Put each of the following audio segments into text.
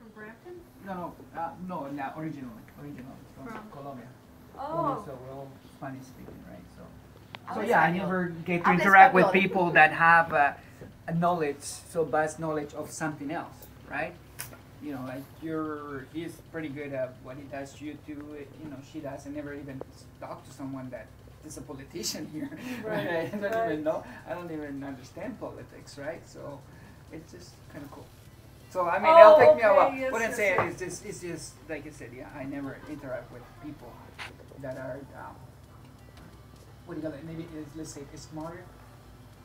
from Brampton? No, originally from Colombia. Oh. So we're all Spanish speaking, right? So Habla yeah, I español. never get to Habla interact with español. people that have a knowledge, so vast knowledge of something else, right? You know, like he's pretty good at what he does. You do, you know, she does. I never even talk to someone that is a politician here. Right, I don't even know. I don't even understand politics, right? So it's just kind of cool. So I mean, it'll take me a while. Yes, What I'm yes, saying yes. is it's just like I said. Yeah, I never interact with people that are what do you call it? Maybe let's say smarter.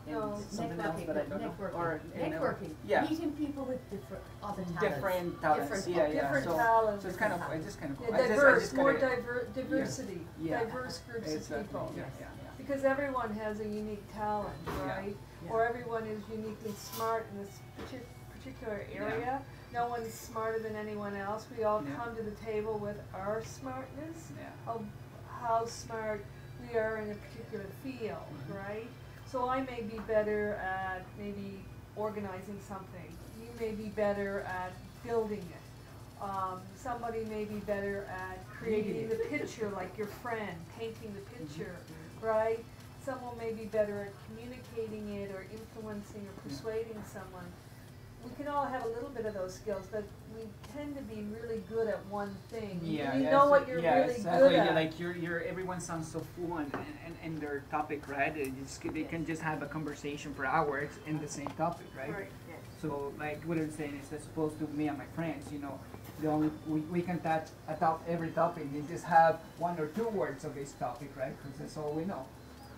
And No, something else that I don't know. Networking. Or Networking. yeah. Meeting people with different other talents. Different talents. Different- yeah, yeah. different so, talents. So it's kind of it's kind of cool. Yeah, I diverse, just more gotta- diversity, Yeah. diverse groups Exactly. of people. Yeah, yeah, yeah. Because everyone has a unique talent, Yeah. right? Yeah. Or everyone is uniquely smart in this particular area. No one's smarter than anyone else. We all Yeah. come to the table with our smartness, Yeah. of how smart we are in a particular field, right? So I may be better at maybe organizing something. You may be better at building it. Somebody may be better at creating the picture, like your friend, painting the picture, right? Someone may be better at communicating it or influencing or persuading someone. We can all have a little bit of those skills, but we tend to be really good at one thing. Yeah, you yeah, know so- what you're yeah, really exactly. good Yeah, at. like everyone sounds so fluent in their topic, right? They can just have a conversation for hours in the same topic, right? Right. So like what I'm saying is, as opposed to me and my friends, you know, we can touch every topic and just have one or two words of this topic, right? Because that's all we know,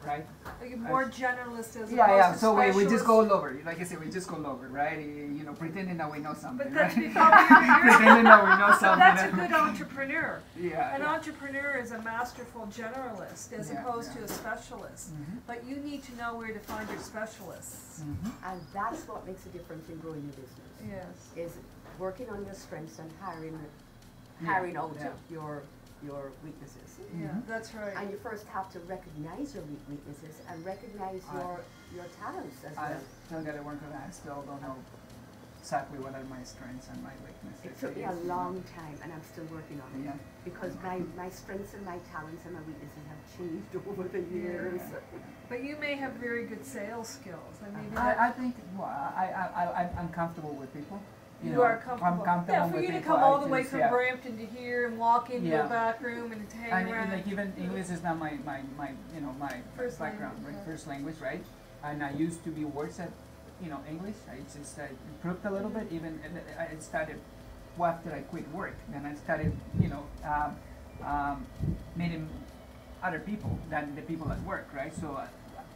right? Like you're more generalist as Yeah, opposed yeah. to So we just specialist. go all over. Like I said, we just go all over, right? You know, pretending that we know something, But that's right? because you're pretending that we know so something. that's a good entrepreneur. Yeah. An yeah. entrepreneur is a masterful generalist as Yeah, opposed yeah. to a specialist. Mhm. But you need to know where to find your specialists. Mhm. And that's what makes a difference in growing your business. Yes. Is working on your strengths and hiring Yeah, out yeah. your weaknesses. Yeah, Mhm. that's right. And you first have to recognize your weaknesses and recognize your talents as I well. still gotta work on that. I still don't know exactly what are my strengths and my weaknesses. It took me a long time, and I'm still working on it. Yeah. Because my strengths and my talents and my weaknesses have changed over the years. But you may have very good sales skills. I mean, I think I'm comfortable with people. you know, are comfortable. I'm comfortable Yeah, for with you to people. come all the I way just- from yeah. Brampton to here and walk into Yeah. a back room and to hang And around. like even English is not my you know my First background, language, right? yeah. First language, right? And I used to be worse at English. I just improved a little bit. Even I started after I quit work. Then I started meeting other people than the people at work, right? So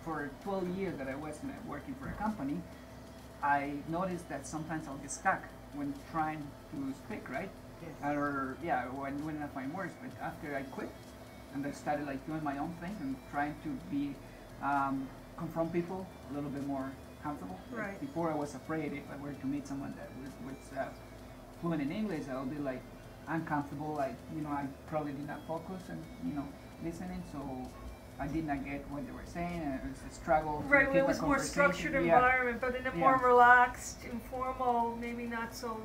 for 12 years that I was working for a company, I noticed that sometimes I'll get stuck when trying to speak, right? Yes. Or yeah, when I find words. But after I quit and I started like doing my own thing and trying to be confront people a little bit more comfortable. Like, Right. before I was afraid if I were to meet someone that was fluent in English, I would be like uncomfortable. Like I probably did not focus and listening, so I did not get what they were saying, and it was a struggle. to Right, keep it a was more conversation. structured Yeah. environment, but in a more Yeah. relaxed, informal, maybe not so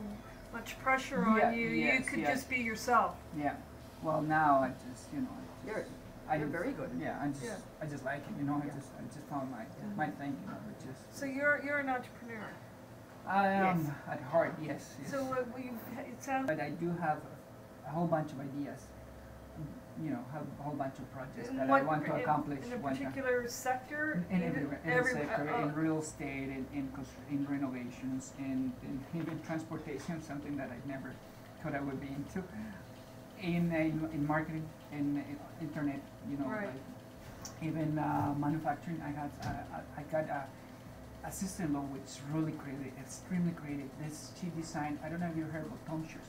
much pressure Yeah, on you. You yes, could yes. just be yourself. Yeah. Well, now I just You're very good. Yeah, Yeah. I just like it. I just found my thing. Which is So you're an entrepreneur. I am Yes. at heart, yes. So it sounds. But I do have a whole bunch of ideas. Have a whole bunch of projects In that what- I want to accomplish in a one time. particular sector. In every sector, oh. in real estate, in renovations, in even transportation, something that I never thought I would be into. In marketing, in internet, Right. like even manufacturing. I got a sister-in-law which is really creative, extremely creative. She designed. I don't know if you heard about Tom shoes.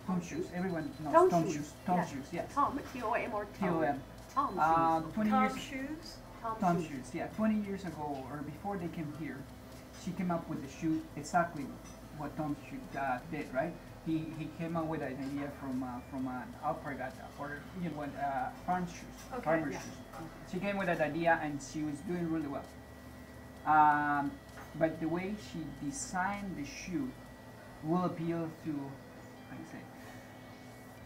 Tom shoes. Everyone knows Tom Tom shoes. shoes. Tom Yeah. shoes. Yes. Tom, T-O-M or Tom? T-O-M. Tom 20 Tom years. shoes. Tom shoes. Yeah. 20 years ago, or before they came here, she came up with the shoe exactly what Tom shoe did. Right. He came up with an idea from an alpargata or farm shoes. Okay, Farmer yeah. shoes. She came with that idea and she was doing really well. But the way she designed the shoe will appeal to how do you say,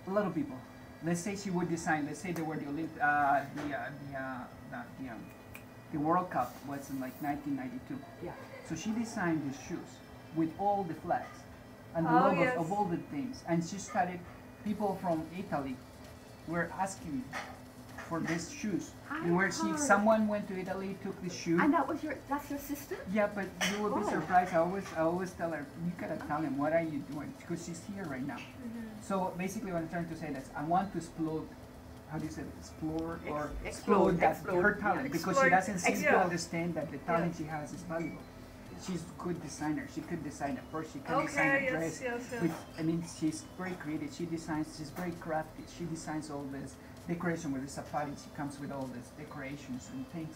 a lot of people. Let's say she would design. Let's say they were the World Cup was in like 1992. Yeah. So she designed the shoes with all the flags and the Oh, logos yes. of all the things, and she started. People from Italy were asking for these shoes. I Where heard. someone went to Italy, took the shoe. And that's your sister? Yeah, but you will be Oh. surprised. I always tell her, you gotta tell him, what are you doing? Because she's here right now. So basically, what I'm trying to say is, I want to explode. How do you say it? Explore or Explode, that explode, her yeah. talent, because Explore, she doesn't seem to yeah. understand that the talent she has is valuable. She's a good designer. She could design a purse. She can design Okay, a dress. yes. Which, I mean, she's very creative. She designs. She's very crafty. She designs all this decoration with the safari. She comes with all these decorations and things.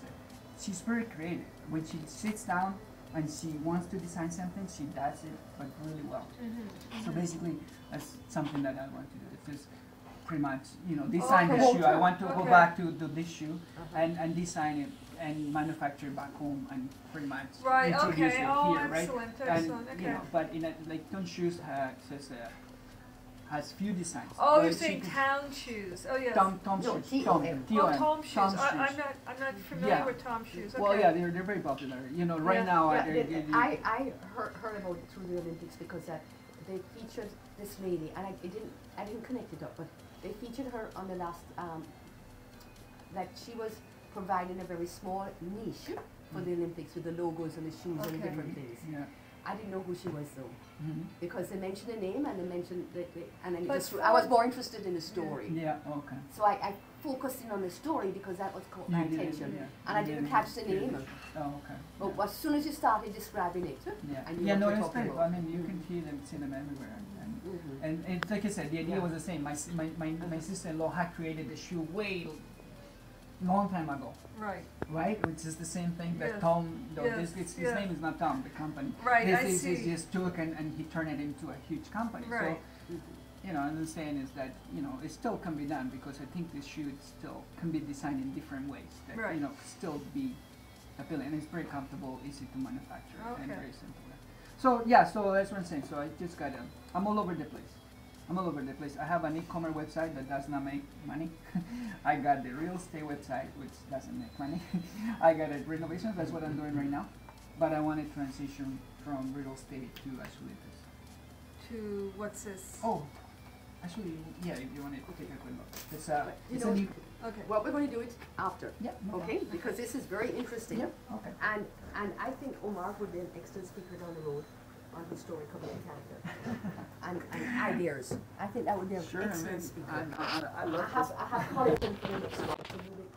She's very creative. When she sits down and she wants to design something, she does it, but really well. So basically, that's something that I want to do. It's just pretty much, design the Okay. shoe. I want to go Okay. back to this shoe and design it and manufacture it back home and pretty much Right, introduce okay. it Oh, here, right? excellent, And excellent, okay. but in like Ton Shoes has few designs. Oh, but you're she saying could- town shoes. Oh, yes. Tom No, Shoes. T-O-M. Oh, Tom shoes. Tom I'm not familiar Yeah. with Tom shoes. Okay. Well, yeah, they're very popular. Right Yeah. now. Yeah, they're- I heard about it through the Olympics because they featured this lady, and I didn't connect it up, but they featured her on the last, that she was providing a very small niche for the Olympics with the logos and the shoes and Okay. different things. Yeah. I didn't know who she was though, Mhm. because they mentioned the name and they mentioned and then But I was more interested in the story. Yeah. Okay. So I focused in on the story because that was caught my You didn't, attention, yeah. and I You didn't catch the name. Oh, okay. But as soon as you started describing it, Yeah. I knew Yeah. what No, you're it's talking great. about. I mean, you can see them everywhere. Mhm. And it's like I said, the idea Yeah. was the same. My sister-in-law had created the shoe way long time ago, Right. right? Which is the same thing that Yes. Tom. Yes, His yeah. name is not Tom. The company. Right, This I is see. just took and he turned it into a huge company. Right. So, and I'm saying is that it still can be done because I think the shoe still can be designed in different ways that Right. still be appealing, and it's very comfortable, easy to manufacture, and Okay. very simple. So yeah, so that's what I'm saying. So I just got I'm all over the place. I have an e-commerce website that does not make money. I got the real estate website, which doesn't make money. I got a renovation. That's what I'm doing right now. But I want to transition from real estate to actually this. To what's this? Oh, actually, yeah. If you want to take a quick look, it's You it's know, a new. Okay. What we're going to do it after, Yeah. No okay? problem. Because this is very interesting. Yeah. Okay. And I think Omar would be an excellent speaker down the road on historical character and ideas. I think that would be an Sure. excellent speaker. I love I have colleagues in the